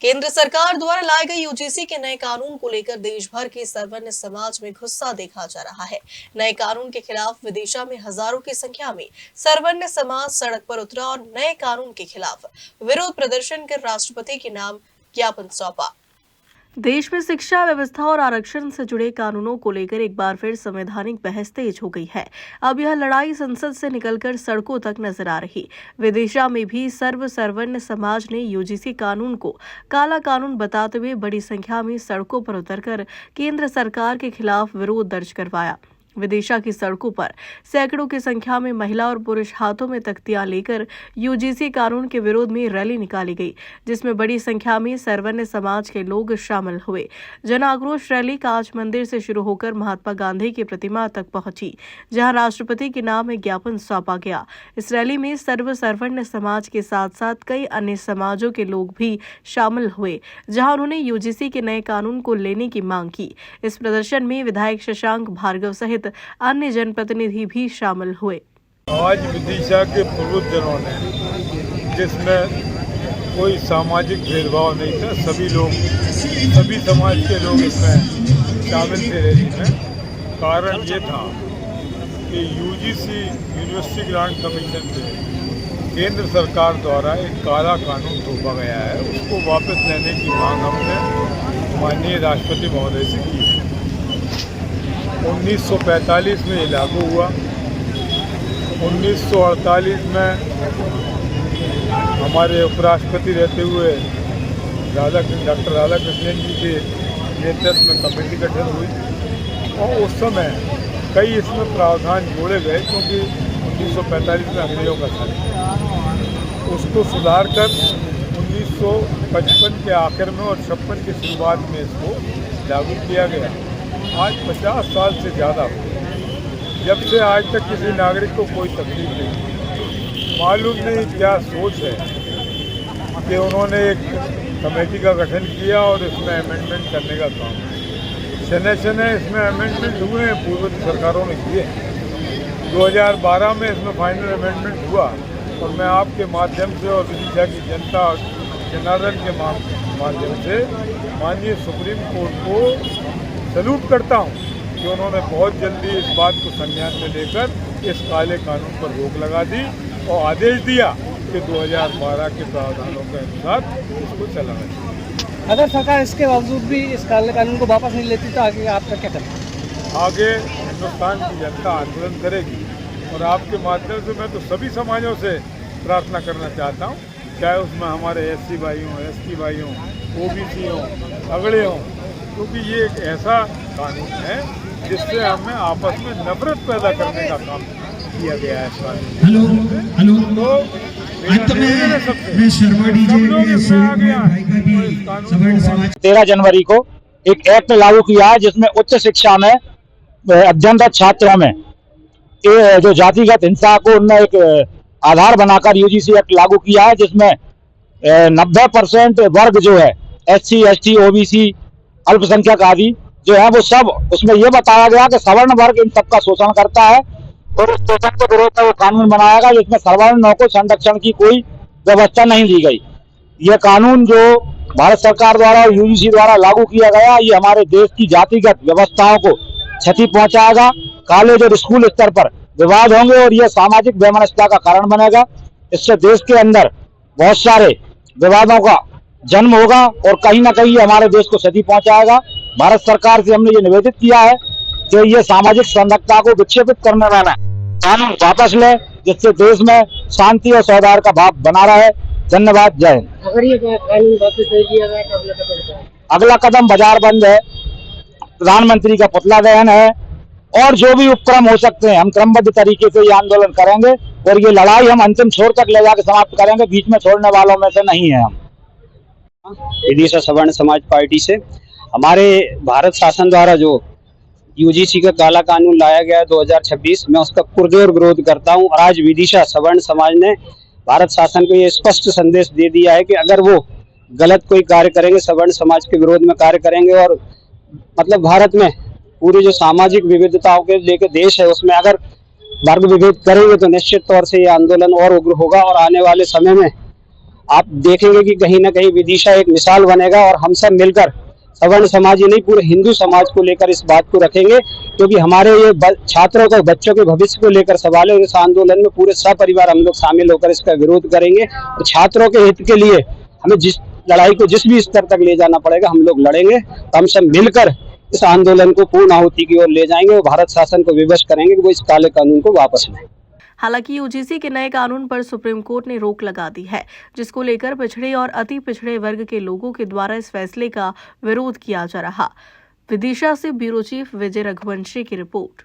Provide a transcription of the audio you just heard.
केंद्र सरकार द्वारा लाए गए यूजीसी के नए कानून को लेकर देश भर के सर्वन्य समाज में गुस्सा देखा जा रहा है। नए कानून के खिलाफ विदिशा में हजारों की संख्या में सर्वन्य समाज सड़क पर उतरा और नए कानून के खिलाफ विरोध प्रदर्शन कर राष्ट्रपति के नाम ज्ञापन सौंपा। देश में शिक्षा व्यवस्था और आरक्षण से जुड़े कानूनों को लेकर एक बार फिर संवैधानिक बहस तेज हो गई है। अब यह लड़ाई संसद से निकलकर सड़कों तक नजर आ रही। विदिशा में भी सर्वन्य समाज ने यूजीसी कानून को काला कानून बताते हुए बड़ी संख्या में सड़कों पर उतरकर केंद्र सरकार के खिलाफ विरोध दर्ज करवाया। विदिशा की सड़कों पर सैकड़ों की संख्या में महिला और पुरुष हाथों में तख्तियां लेकर यूजीसी कानून के विरोध में रैली निकाली गई, जिसमें बड़ी संख्या में सर्वन्य समाज के लोग शामिल हुए। जन आक्रोश रैली कांच मंदिर से शुरू होकर महात्मा गांधी की प्रतिमा तक पहुंची, जहां राष्ट्रपति के नाम एक ज्ञापन सौंपा गया। इस रैली में सर्वन्य समाज के साथ साथ कई अन्य समाजों के लोग भी शामिल हुए, जहां उन्होंने यूजीसी के नए कानून को लेने की मांग की। इस प्रदर्शन में विधायक शशांक भार्गव सहित अन्य जनप्रतिनिधि भी शामिल हुए। आज विदिशा के पूर्वजों ने, जिसमें कोई सामाजिक भेदभाव नहीं था, सभी समाज के लोग इसमें शामिल थे रैली में। कारण ये था कि यूजीसी यूनिवर्सिटी ग्रांट कमीशन से केंद्र सरकार द्वारा एक काला कानून थोपा गया है, उसको वापस लेने की मांग हमने माननीय राष्ट्रपति महोदय से की। 1945 में ये लागू हुआ। 1948 में हमारे उपराष्ट्रपति रहते हुए डॉक्टर राधाकृष्णन जी के नेतृत्व में कमेटी गठन हुई और उस समय कई इसमें प्रावधान जोड़े गए, क्योंकि 1945 में अंग्रेजों का था। उसको सुधार कर 1955 के आखिर में और 56 की शुरुआत में इसको लागू किया गया। आज 50 साल से ज़्यादा हो, जब से आज तक किसी नागरिक को कोई तकलीफ नहीं। मालूम नहीं क्या सोच है कि उन्होंने एक कमेटी का गठन किया और इसमें अमेंडमेंट करने का काम। शनय इसमें अमेंडमेंट हुए हैं, पूर्व सरकारों ने किए। 2012 में इसमें फाइनल अमेंडमेंट हुआ और मैं आपके माध्यम से और विदिशा की जनता जनार्दन के माध्यम से माननीय सुप्रीम कोर्ट को सैल्यूट करता हूँ कि उन्होंने बहुत जल्दी इस बात को संज्ञान में लेकर इस काले कानून पर रोक लगा दी और आदेश दिया कि 2012 के प्रावधानों के अनुसार इसको चलाना चाहिए। अगर सरकार इसके बावजूद भी इस काले कानून को वापस नहीं लेती तो आगे आपका क्या करना? आगे हिंदुस्तान की जनता आंदोलन करेगी और आपके माध्यम से मैं तो सभी समाजों से प्रार्थना करना चाहता हूँ, चाहे उसमें हमारे SC भाई हों, ST भाई हों, OBC हों, अगड़े हों, क्योंकि ये एक ऐसा कानून है जिससे हमें आपस में नफरत पैदा करने का काम किया गया है। हेलो तो अंत में शर्मा डीजे के सहयोग में भाई का भी सवर्ण समाज 13 जनवरी को एक एक्ट लागू किया है, जिसमें उच्च शिक्षा में अध्ययनरत छात्रों में जो जातिगत हिंसा को उनने एक आधार बनाकर यूजीसी एक्ट लागू किया है, जिसमें 90% वर्ग जो है SC ST OBC अल्पसंख्यक आदि जो है वो सब, उसमें ये बताया गया कि सवर्ण वर्ग इन सबका शोषण करता है और उस शोषण के विरोध में वो कानून बनाया गया, जिसमें सवर्णों को संरक्षण की कोई व्यवस्था नहीं दी गई। ये कानून जो भारत सरकार द्वारा और यूजीसी द्वारा लागू किया गया, ये हमारे देश की जातिगत व्यवस्थाओं को क्षति पहुंचाएगा। कॉलेज और स्कूल स्तर पर विवाद होंगे और यह सामाजिक वैमनस्यता का कारण बनेगा। इससे देश के अंदर बहुत सारे विवादों का जन्म होगा और कहीं ना कहीं हमारे देश को क्षति पहुंचाएगा। भारत सरकार से हमने ये निवेदित किया है कि ये सामाजिक संरक्षता को विक्षेपित करने वाला कानून वापस ले, जिससे देश में शांति और सौहार्द का भाव बना रहे। धन्यवाद। जय हिंद। अगर ये कानून वापस नहीं किया गया तो अगला कदम बाजार बंद है, प्रधानमंत्री का पुतला दहन है और जो भी उपक्रम हो सकते हैं हम क्रमबद्ध तरीके से ये आंदोलन करेंगे और ये लड़ाई हम अंतिम छोर तक ले जाकर समाप्त करेंगे। बीच में छोड़ने वालों में से नहीं है हम। विदिशा सवर्ण समाज पार्टी से हमारे भारत शासन द्वारा जो यूजीसी का काला कानून लाया गया है 2026, मैं उसका पुरजोर विरोध करता हूं। और आज विदिशा सवर्ण समाज ने भारत शासन को ये स्पष्ट संदेश दे दिया है कि अगर वो गलत कोई कार्य करेंगे, सवर्ण समाज के विरोध में कार्य करेंगे और मतलब भारत में पूरी जो सामाजिक विविधताओं के लेकर देश है उसमें अगर वर्ग विभेद करेंगे तो निश्चित तौर से ये आंदोलन और उग्र होगा और आने वाले समय में आप देखेंगे कि कहीं ना कहीं विदिशा एक मिसाल बनेगा और हम सब मिलकर सवर्ण समाज ही नहीं पूरे हिंदू समाज को लेकर इस बात को रखेंगे, क्योंकि हमारे ये छात्रों का बच्चों के भविष्य को लेकर सवाल है और इस आंदोलन में पूरे सपरिवार हम लोग शामिल होकर इसका विरोध करेंगे और छात्रों के हित के लिए हमें जिस लड़ाई को जिस भी स्तर तक ले जाना पड़ेगा हम लोग लड़ेंगे। तो हम सब मिलकर इस आंदोलन को पूर्ण आहुति की ओर ले जाएंगे और भारत शासन को विवश करेंगे कि वो इस काले कानून को वापस लें। हालांकि यूजीसी के नए कानून पर सुप्रीम कोर्ट ने रोक लगा दी है, जिसको लेकर पिछड़े और अति पिछड़े वर्ग के लोगों के द्वारा इस फैसले का विरोध किया जा रहा। विदिशा से ब्यूरो चीफ विजय रघुवंशी की रिपोर्ट।